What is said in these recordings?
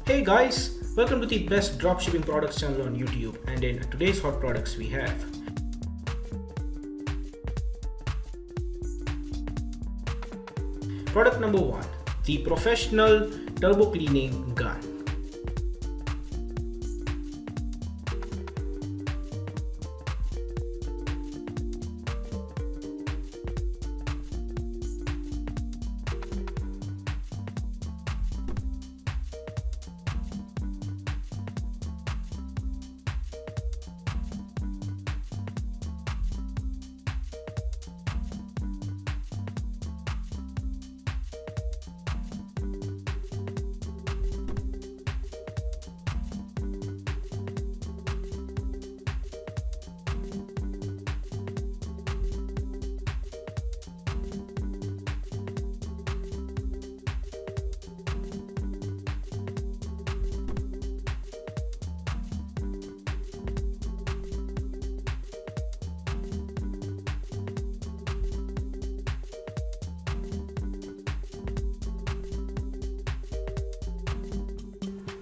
Hey guys, welcome to the best dropshipping products channel on YouTube, and in today's hot products we have product number 1, the professional turbo cleaning gun.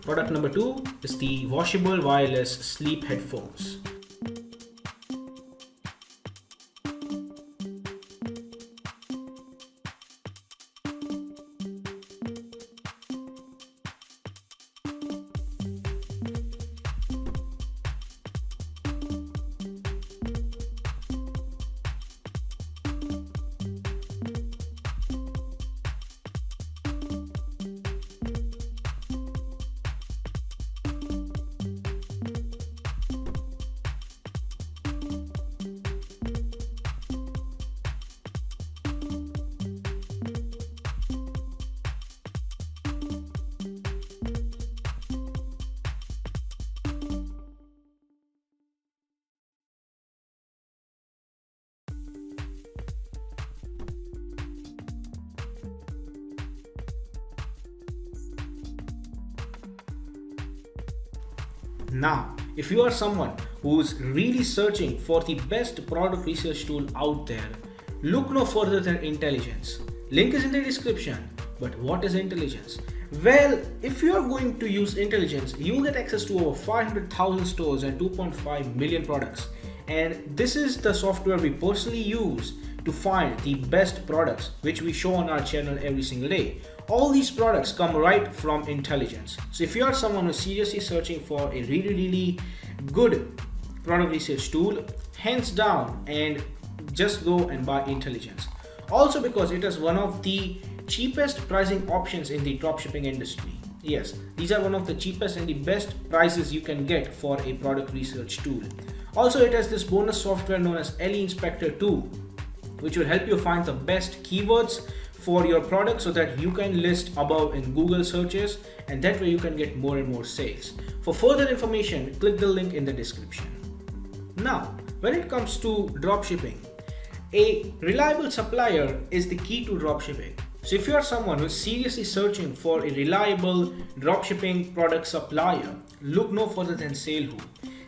Product number 2 is the washable wireless sleep headphones. Now, if you are someone who's really searching for the best product research tool out there, look no further than Intelligence. Link is in the description. But what is Intelligence? Well, if you are going to use Intelligence, you will get access to over 500,000 stores and 2.5 million products. And this is the software we personally use to find the best products which we show on our channel every single day. All these products come right from Intelligence. So if you are someone who's seriously searching for a really good product research tool, hands down, and just go and buy Intelligence. Also because it is one of the cheapest pricing options in the dropshipping industry. Yes, these are one of the cheapest and the best prices you can get for a product research tool. Also, it has this bonus software known as LE Inspector 2, which will help you find the best keywords for your product so that you can list above in Google searches, and that way you can get more and more sales. For further information, click the link in the description. Now, when it comes to dropshipping, a reliable supplier is the key to dropshipping. So if you are someone who is seriously searching for a reliable dropshipping product supplier, look no further than SaleWho.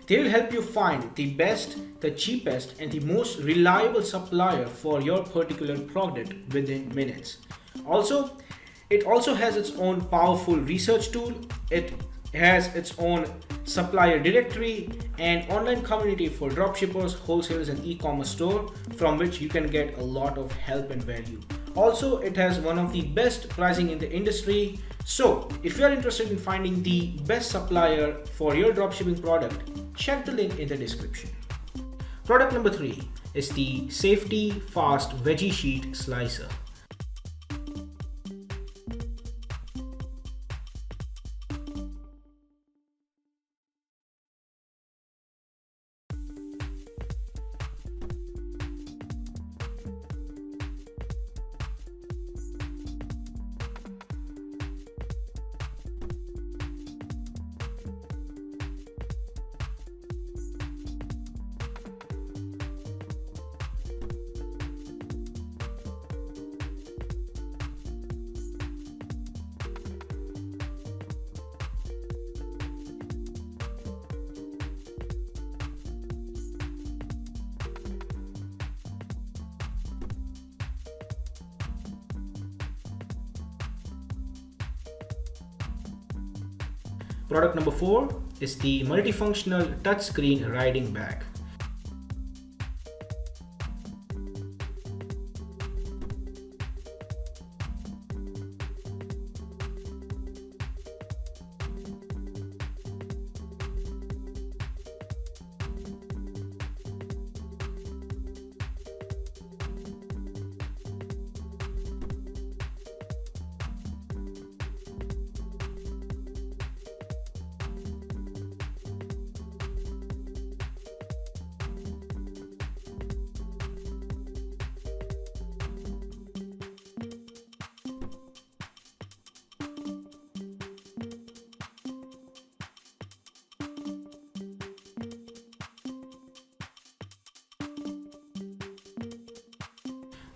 They will help you find the best, the cheapest, and the most reliable supplier for your particular product within minutes. Also, it also has its own powerful research tool. It has its own supplier directory and online community for dropshippers, wholesalers, and e-commerce store from which you can get a lot of help and value. Also, it has one of the best pricing in the industry. So if you are interested in finding the best supplier for your dropshipping product, check the link in the description. Product number 3 is the Safety Fast Veggie Sheet Slicer. Product number 4 is the multifunctional touchscreen riding bag.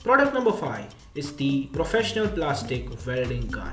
Product number 5 is the professional plastic welding gun.